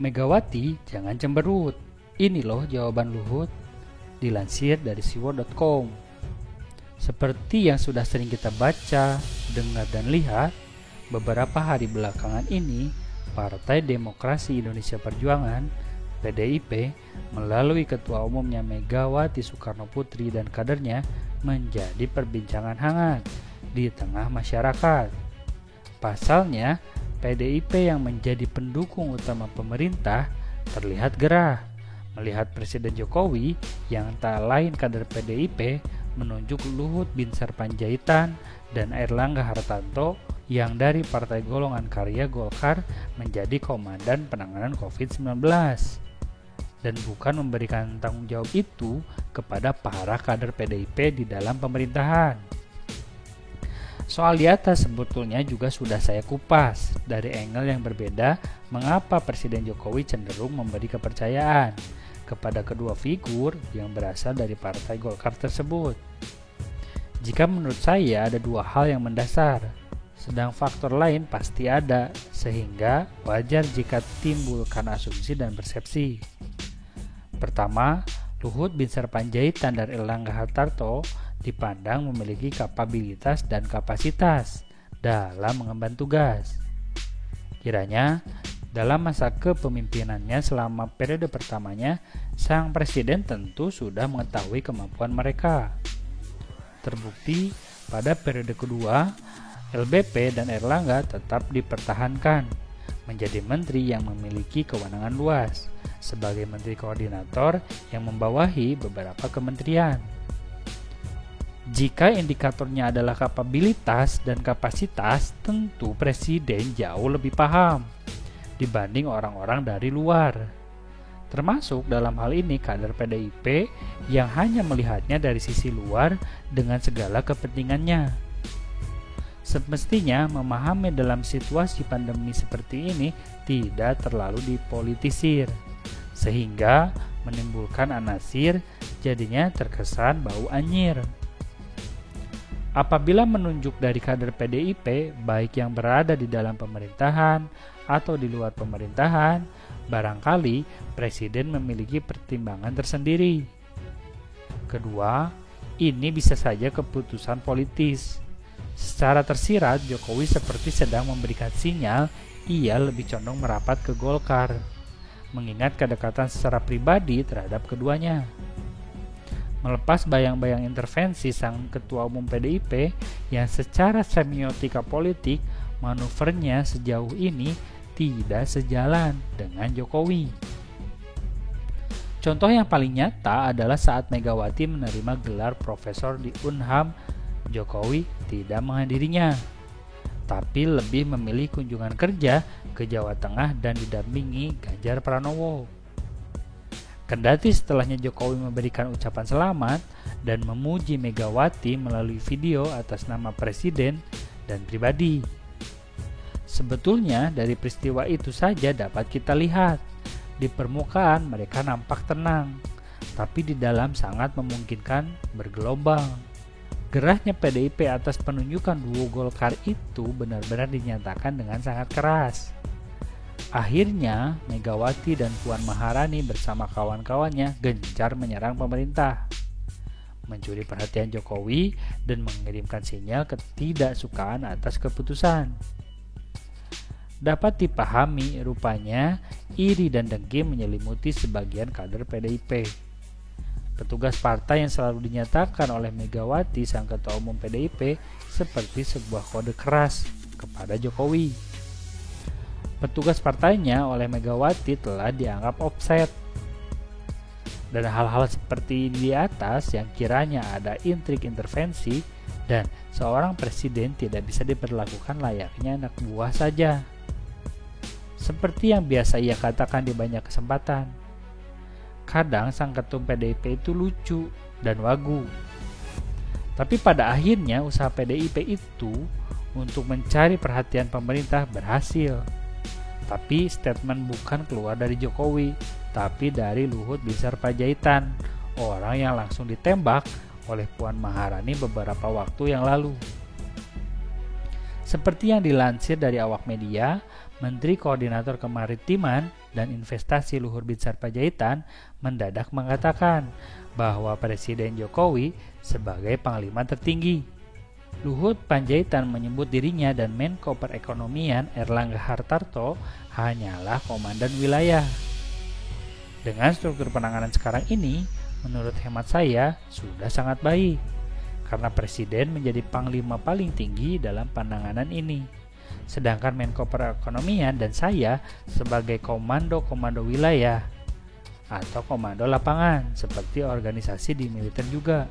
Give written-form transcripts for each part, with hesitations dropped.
Megawati jangan cemberut. Ini loh jawaban Luhut, dilansir dari siwo.com. Seperti yang sudah sering kita baca, dengar dan lihat, beberapa hari belakangan ini, Partai Demokrasi Indonesia Perjuangan (PDIP) melalui Ketua Umumnya Megawati Soekarno Putri dan kadernya menjadi perbincangan hangat di tengah masyarakat. Pasalnya, PDIP yang menjadi pendukung utama pemerintah terlihat gerah melihat Presiden Jokowi yang tak lain kader PDIP menunjuk Luhut Binsar Panjaitan dan Airlangga Hartarto yang dari Partai Golongan Karya Golkar menjadi Komandan Penanganan COVID-19 dan bukan memberikan tanggung jawab itu kepada para kader PDIP di dalam pemerintahan. Soal di atas sebetulnya juga sudah saya kupas dari angle yang berbeda mengapa Presiden Jokowi cenderung memberi kepercayaan kepada kedua figur yang berasal dari Partai Golkar tersebut. Jika menurut saya ada dua hal yang mendasar, sedang faktor lain pasti ada, sehingga wajar jika timbulkan asumsi dan persepsi. Pertama, Luhut Binsar Panjaitan dan Airlangga Hartarto dipandang memiliki kapabilitas dan kapasitas dalam mengemban tugas. Kiranya, dalam masa kepemimpinannya selama periode pertamanya, sang presiden tentu sudah mengetahui kemampuan mereka. Terbukti pada periode kedua, LBP dan Airlangga tetap dipertahankan menjadi menteri yang memiliki kewenangan luas sebagai menteri koordinator yang membawahi beberapa kementerian. Jika indikatornya adalah kapabilitas dan kapasitas, tentu presiden jauh lebih paham dibanding orang-orang dari luar. Termasuk dalam hal ini kader PDIP yang hanya melihatnya dari sisi luar dengan segala kepentingannya. Semestinya memahami dalam situasi pandemi seperti ini tidak terlalu dipolitisir, sehingga menimbulkan anasir, jadinya terkesan bau anyir. Apabila menunjuk dari kader PDIP, baik yang berada di dalam pemerintahan atau di luar pemerintahan, barangkali Presiden memiliki pertimbangan tersendiri. Kedua, ini bisa saja keputusan politis. Secara tersirat, Jokowi seperti sedang memberikan sinyal ia lebih condong merapat ke Golkar, mengingat kedekatan secara pribadi terhadap keduanya. Melepas bayang-bayang intervensi sang ketua umum PDIP yang secara semiotika politik manuvernya sejauh ini tidak sejalan dengan Jokowi. Contoh yang paling nyata adalah saat Megawati menerima gelar profesor di Unham, Jokowi tidak menghadirinya, tapi lebih memilih kunjungan kerja ke Jawa Tengah dan didampingi Ganjar Pranowo. Kendati setelahnya Jokowi memberikan ucapan selamat dan memuji Megawati melalui video atas nama presiden dan pribadi. Sebetulnya dari peristiwa itu saja dapat kita lihat, di permukaan mereka nampak tenang, tapi di dalam sangat memungkinkan bergelombang. Gerahnya PDIP atas penunjukan duo Golkar itu benar-benar dinyatakan dengan sangat keras. Akhirnya, Megawati dan Puan Maharani bersama kawan-kawannya gencar menyerang pemerintah, mencuri perhatian Jokowi dan mengirimkan sinyal ketidaksukaan atas keputusan. Dapat dipahami rupanya iri dan dengki menyelimuti sebagian kader PDIP. Petugas partai yang selalu dinyatakan oleh Megawati sang ketua umum PDIP seperti sebuah kode keras kepada Jokowi. Petugas partainya oleh Megawati telah dianggap offset. Dan hal-hal seperti di atas yang kiranya ada intrik intervensi dan seorang presiden tidak bisa diperlakukan layaknya anak buah saja. Seperti yang biasa ia katakan di banyak kesempatan, kadang sang ketum PDIP itu lucu dan wagu. Tapi pada akhirnya usaha PDIP itu untuk mencari perhatian pemerintah berhasil. Tapi statement bukan keluar dari Jokowi, tapi dari Luhut Binsar Panjaitan, orang yang langsung ditembak oleh Puan Maharani beberapa waktu yang lalu. Seperti yang dilansir dari awak media, Menteri Koordinator Kemaritiman dan Investasi Luhur Binsar Panjaitan mendadak mengatakan bahwa Presiden Jokowi sebagai panglima tertinggi. Luhut Panjaitan menyebut dirinya dan Menko Perekonomian Erlangga Hartarto hanyalah komandan wilayah. Dengan struktur penanganan sekarang ini, menurut hemat saya sudah sangat baik, karena Presiden menjadi panglima paling tinggi dalam penanganan ini. Sedangkan Menko Perekonomian dan saya sebagai komando-komando wilayah atau komando lapangan seperti organisasi di militer juga.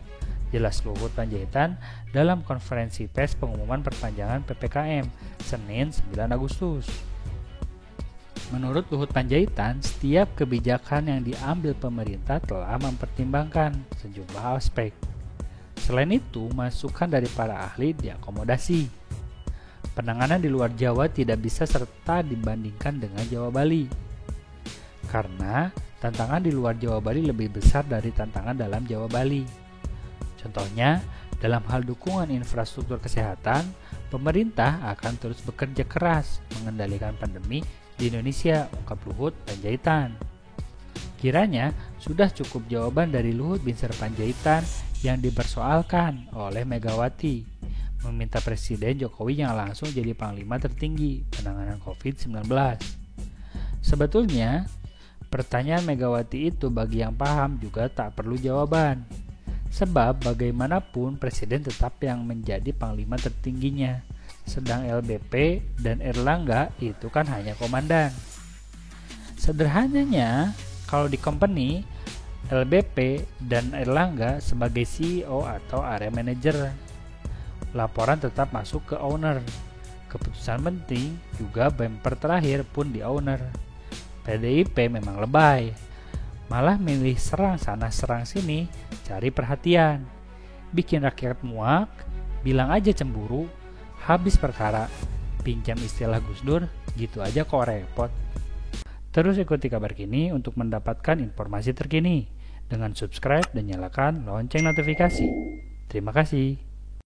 Jelas Luhut Panjaitan dalam konferensi pers pengumuman perpanjangan PPKM Senin 9 Agustus. Menurut Luhut Panjaitan, setiap kebijakan yang diambil pemerintah telah mempertimbangkan sejumlah aspek. Selain itu, masukan dari para ahli diakomodasi. Penanganan di luar Jawa tidak bisa serta dibandingkan dengan Jawa Bali, karena tantangan di luar Jawa Bali lebih besar dari tantangan dalam Jawa Bali. Contohnya, dalam hal dukungan infrastruktur kesehatan, pemerintah akan terus bekerja keras mengendalikan pandemi di Indonesia, ungkap Luhut Panjaitan. Kiranya sudah cukup jawaban dari Luhut Binsar Panjaitan yang dipersoalkan oleh Megawati, meminta Presiden Jokowi yang langsung jadi panglima tertinggi penanganan COVID-19. Sebetulnya, pertanyaan Megawati itu bagi yang paham juga tak perlu jawaban. Sebab bagaimanapun Presiden tetap yang menjadi panglima tertingginya, sedang LBP dan Erlangga itu kan hanya komandan. Sederhananya, kalau di company, LBP dan Erlangga sebagai CEO atau area manager. Laporan tetap masuk ke owner. Keputusan penting juga bumper terakhir pun di owner. PDIP memang lebay, malah milih serang sana serang sini, cari perhatian, bikin rakyat muak, bilang aja cemburu, habis perkara, pinjam istilah Gus Dur, gitu aja kok repot. Terus ikuti kabar kini untuk mendapatkan informasi terkini dengan subscribe dan nyalakan lonceng notifikasi. Terima kasih.